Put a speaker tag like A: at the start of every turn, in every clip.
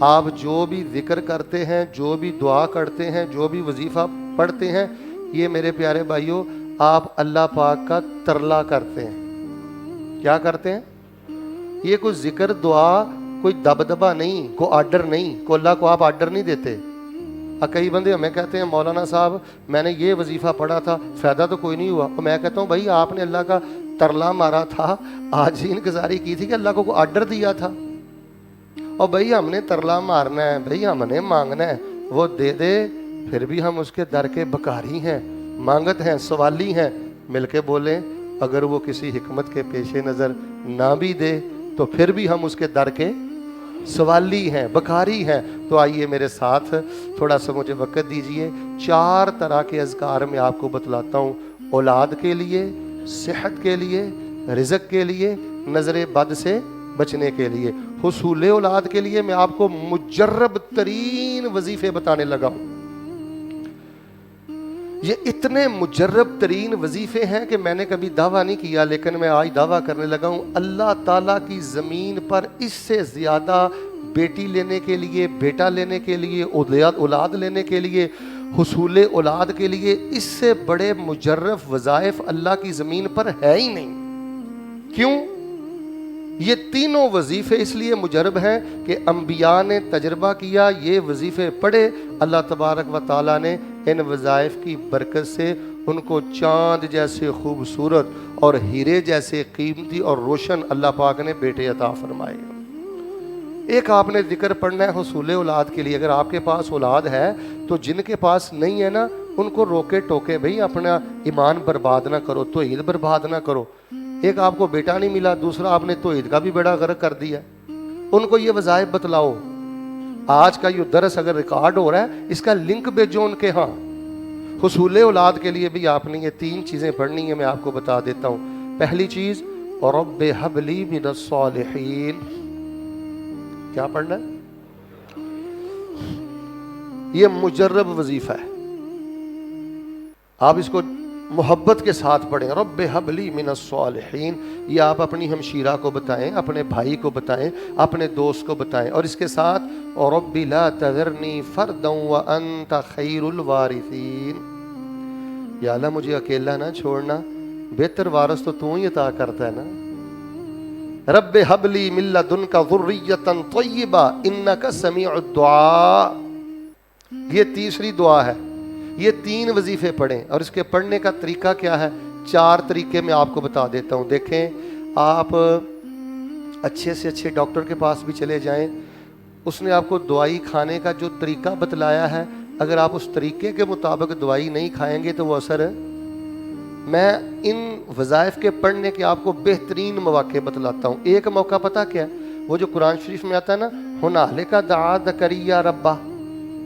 A: آپ جو بھی ذکر کرتے ہیں، جو بھی دعا کرتے ہیں، جو بھی وظیفہ پڑھتے ہیں، یہ میرے پیارے بھائیوں آپ اللہ پاک کا ترلا کرتے ہیں۔ کیا کرتے ہیں؟ یہ کوئی ذکر دعا کوئی دبدبا نہیں، کوئی آرڈر نہیں، کوئی اللہ کو آپ آرڈر نہیں دیتے۔ کئی بندے ہمیں کہتے ہیں مولانا صاحب میں نے یہ وظیفہ پڑھا تھا، فائدہ تو کوئی نہیں ہوا۔ اور میں کہتا ہوں بھائی آپ نے اللہ کا ترلا مارا تھا، آج ہی انتظاری کی تھی کہ اللہ کو کوئی آرڈر دیا تھا۔ اور بھائی ہم نے ترلا مارنا ہے، بھائی ہم نے مانگنا ہے، وہ دے دے، پھر بھی ہم اس کے در کے بکاری ہیں، مانگت ہیں، سوالی ہیں۔ مل کے بولیں اگر وہ کسی حکمت کے پیش نظر نہ بھی دے تو پھر بھی ہم اس کے در کے سوالی ہیں، بکاری ہیں۔ تو آئیے میرے ساتھ تھوڑا سا مجھے وقت دیجئے، 4 طرح کے اذکار میں آپ کو بتلاتا ہوں، اولاد کے لیے، صحت کے لیے، رزق کے لیے، نظر بد سے بچنے کے لیے، حصول اولاد کے لیے میں آپ کو مجرب ترین وظیفے بتانے لگا ہوں۔ یہ اتنے مجرب ترین وظیفے ہیں کہ میں نے کبھی دعویٰ نہیں کیا، لیکن میں آج دعویٰ کرنے لگا ہوں۔ اللہ تعالیٰ کی زمین پر اس سے زیادہ بیٹی لینے کے لیے، بیٹا لینے کے لیے، اولاد لینے کے لیے، حصول اولاد کے لیے، اس سے بڑے مجرب وظائف اللہ کی زمین پر ہے ہی نہیں۔ کیوں؟ یہ تینوں وظیفے اس لیے مجرب ہیں کہ انبیاء نے تجربہ کیا، یہ وظیفے پڑھے، اللہ تبارک و تعالیٰ نے ان وظائف کی برکت سے ان کو چاند جیسے خوبصورت اور ہیرے جیسے قیمتی اور روشن اللہ پاک نے بیٹے عطا فرمائے۔ ایک آپ نے ذکر پڑھنا ہے حصول اولاد کے لیے۔ اگر آپ کے پاس اولاد ہے تو جن کے پاس نہیں ہے نا، ان کو روکے ٹوکے، بھئی اپنا ایمان برباد نہ کرو، توحید برباد نہ کرو۔ ایک آپ کو بیٹا نہیں ملا، دوسرا آپ نے توحید کا بھی بیڑا غرق کر دیا۔ ان کو یہ وظائف بتلاؤ۔ آج کا یہ درس اگر ریکارڈ ہو رہا ہے، اس کا لنک بھیجو ان کے ہاں۔ حصول اولاد کے لیے بھی آپ نے یہ 3 چیزیں پڑھنی ہیں، میں آپ کو بتا دیتا ہوں۔ پہلی چیز رب ھب لی من الصالحین۔ کیا پڑھنا ہے؟ یہ مجرب وظیفہ ہے، آپ اس کو محبت کے ساتھ پڑھیں، رب ھب لی من الصالحین۔ یہ آپ اپنی ہمشیرہ کو بتائیں، اپنے بھائی کو بتائیں، اپنے دوست کو بتائیں، اور اس کے ساتھ رب لا تذرنی فردا وانت خیر الوارثین۔ یا اللہ مجھے اکیلا نہ چھوڑنا، بہتر وارث تو ہی عطا کرتا ہے نا۔ رب ھب لی من لدنک ذریۃ طیبہ انک سمیع الدعاء۔ یہ تیسری دعا ہے۔ یہ 3 وظیفے پڑھیں، اور اس کے پڑھنے کا طریقہ کیا ہے؟ 4 طریقے میں آپ کو بتا دیتا ہوں۔ دیکھیں، آپ اچھے سے اچھے ڈاکٹر کے پاس بھی چلے جائیں، اس نے آپ کو دوائی کھانے کا جو طریقہ بتلایا ہے، اگر آپ اس طریقے کے مطابق دوائی نہیں کھائیں گے تو وہ اثر۔ میں ان وظائف کے پڑھنے کے آپ کو بہترین مواقع بتلاتا ہوں۔ ایک موقع پتہ کیا ہے؟ وہ جو قرآن شریف میں آتا ہے نا، ہنالک دعا زکریا ربہ،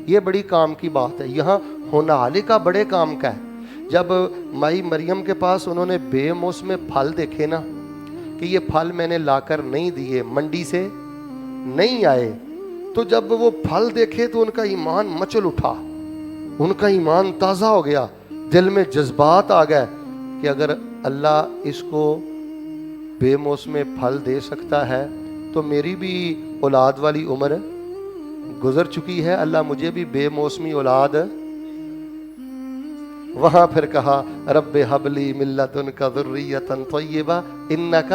A: یہ بڑی کام کی بات ہے۔ یہاں ہنالک بڑے کام کا ہے۔ جب مائی مریم کے پاس انہوں نے بے موسم پھل دیکھے نا، کہ یہ پھل میں نے لا کر نہیں دیے، منڈی سے نہیں آئے، تو جب وہ پھل دیکھے تو ان کا ایمان مچل اٹھا، ان کا ایمان تازہ ہو گیا، دل میں جذبات آ گئے کہ اگر اللہ اس کو بے موسم پھل دے سکتا ہے تو میری بھی اولاد والی عمر گزر چکی ہے، اللہ مجھے بھی بے موسمی اولاد۔ وہاں پھر کہا رب ھب لی من لدنک ذریۃ طیبہ انک۔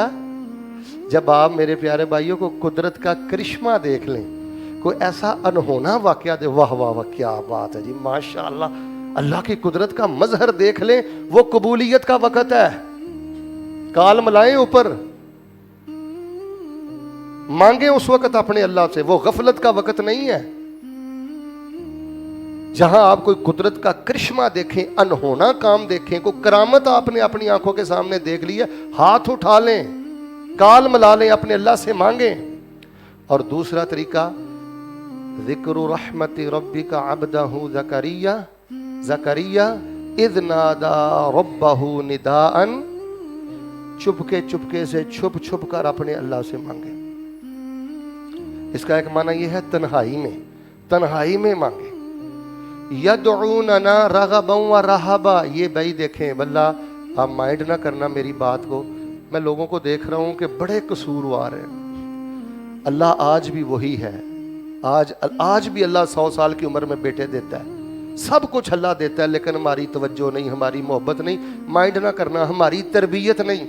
A: جب آپ میرے پیارے بھائیوں کو قدرت کا کرشمہ دیکھ لیں، کوئی ایسا انہونا واقعہ دے، واہ واہ واہ کیا بات ہے جی، ماشاءاللہ، اللہ کی قدرت کا مظہر دیکھ لیں، وہ قبولیت کا وقت ہے۔ کال ملائیں اوپر، مانگیں اس وقت اپنے اللہ سے، وہ غفلت کا وقت نہیں ہے۔ جہاں آپ کوئی قدرت کا کرشمہ دیکھیں، انہونا کام دیکھیں، کوئی کرامت آپ نے اپنی آنکھوں کے سامنے دیکھ لی ہے، ہاتھ اٹھا لیں، کال ملا لیں، اپنے اللہ سے مانگیں۔ اور دوسرا طریقہ، ذکر رحمت ربک عبدہ زکریا اذ نادی ربہ نداء، چپکے سے چھپ کر اپنے اللہ سے مانگیں۔ اس کا ایک معنی یہ ہے تنہائی میں مانگیں۔ یدعوننا رغبا ورہبا، یہ بھائی دیکھیں واللہ، آپ مائنڈ نہ کرنا میری بات کو، میں لوگوں کو دیکھ رہا ہوں کہ بڑے قصوروار ہیں، اللہ آج بھی وہی ہے، آج بھی اللہ 100 سال کی عمر میں بیٹے دیتا ہے، سب کچھ اللہ دیتا ہے، لیکن ہماری توجہ نہیں، ہماری محبت نہیں، مائنڈ نہ کرنا، ہماری تربیت نہیں۔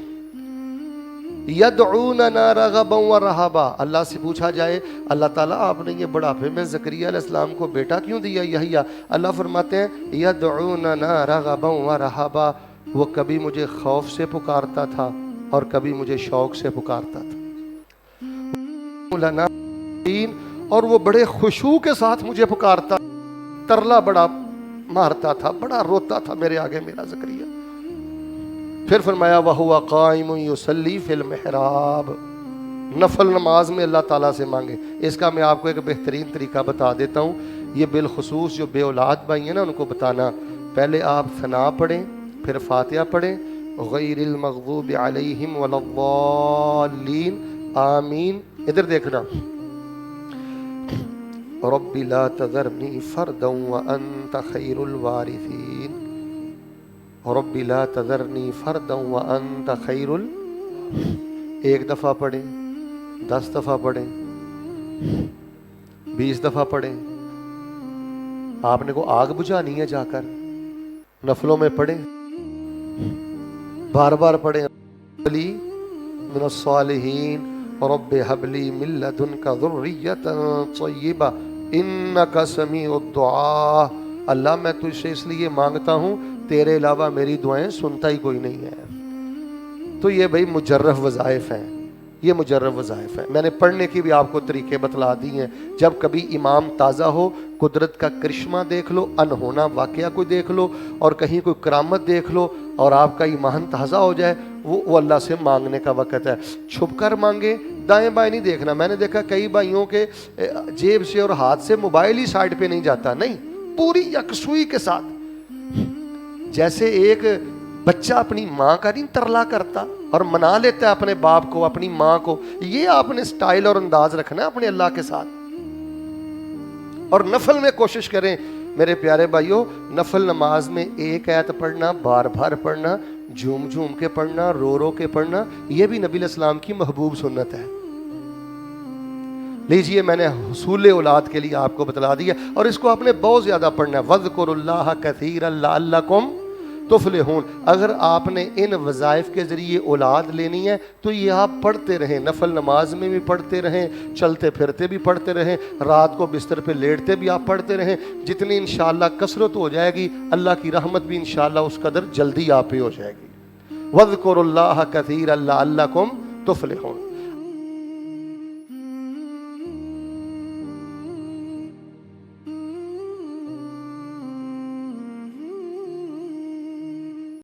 A: یدعوننا رغبا ورہبا، اللہ سے پوچھا جائے اللہ تعالیٰ آپ نے یہ بڑھاپے میں زکریا علیہ السلام کو بیٹا کیوں دیا یحییٰ؟ اللہ فرماتے ہیں یدعوننا رغبا ورہبا، وہ کبھی مجھے خوف سے پکارتا تھا اور کبھی مجھے شوق سے پکارتا تھا، اور وہ بڑے خشوع کے ساتھ مجھے پکارتا، ترلا بڑا مارتا تھا، بڑا روتا تھا میرے آگے میرا زکریا۔ پھر فرمایا وَهُوَ قَائِمٌ يُصَلِّي فِي الْمِحْرَابِ، نفل نماز میں اللہ تعالیٰ سے مانگے۔ اس کا میں آپ کو ایک بہترین طریقہ بتا دیتا ہوں، یہ بالخصوص جو بے اولاد بھائی ہیں نا ان کو بتانا، پہلے آپ ثنا پڑھیں، پھر فاتحہ پڑھیں، غیر المغضوب علیہم ولا الضالین، آمین۔ ادھر دیکھنا، رب لا تذرنی فردا وانت خیر الوارثین، رب لا تذرنی فردا وانت خیر ایک دفعہ پڑھیں، 10 دفعہ پڑھیں، 20 دفعہ پڑھیں۔ آپ نے کو آگ بجھانی ہے، جا کر نفلوں میں پڑھیں، بار بار پڑھیں، علی من الصالحین رب حب لی من لدنک ذریۃ طیبہ انک سمیع الدعاء، اللہ میں تجھ سے اس لیے مانگتا ہوں تیرے علاوہ میری دعائیں سنتا ہی کوئی نہیں ہے۔ تو یہ بھائی مجرب وظائف ہیں، یہ مجرب وظائف ہیں۔ میں نے پڑھنے کی بھی آپ کو طریقے بتلا دی ہیں، جب کبھی امام تازہ ہو، قدرت کا کرشمہ دیکھ لو، انہونا واقعہ کوئی دیکھ لو، اور کہیں کوئی کرامت دیکھ لو، اور آپ کا ایمان تازہ ہو جائے، وہ اللہ سے مانگنے کا وقت ہے۔ چھپ کر مانگے، دائیں بائیں نہیں دیکھنا۔ میں نے دیکھا کئی بھائیوں کے جیب سے اور ہاتھ سے موبائل ہی سائڈ پہ نہیں جاتا، نہیں، پوری یکسوئی کے ساتھ، جیسے ایک بچہ اپنی ماں کا نہیں ترلا کرتا اور منا لیتا ہے اپنے باپ کو، اپنی ماں کو، یہ آپ نے سٹائل اور انداز رکھنا ہے اپنے اللہ کے ساتھ۔ اور نفل میں کوشش کریں میرے پیارے بھائیوں، نفل نماز میں ایک آیت پڑھنا، بار بار پڑھنا، جھوم جھوم کے پڑھنا، رو رو کے پڑھنا، یہ بھی نبی علیہ السلام کی محبوب سنت ہے۔ لیجئے میں نے حصول اولاد کے لیے آپ کو بتلا دیا، اور اس کو آپ نے بہت زیادہ پڑھنا ہے، وَاذْكُرُوا اللَّهَ كَثِيرًا لَعَلَّكُمْ تفلحون۔ اگر آپ نے ان وظائف کے ذریعے اولاد لینی ہے تو یہ آپ پڑھتے رہیں، نفل نماز میں بھی پڑھتے رہیں، چلتے پھرتے بھی پڑھتے رہیں، رات کو بستر پہ لیٹتے بھی آپ پڑھتے رہیں۔ جتنی انشاءاللہ کثرت ہو جائے گی، اللہ کی رحمت بھی انشاءاللہ اس قدر جلدی آپ پہ ہو جائے گی۔ وَاذْكُرُوا اللَّهَ كَثِيرًا لَعَلَّكُمْ تفلحون۔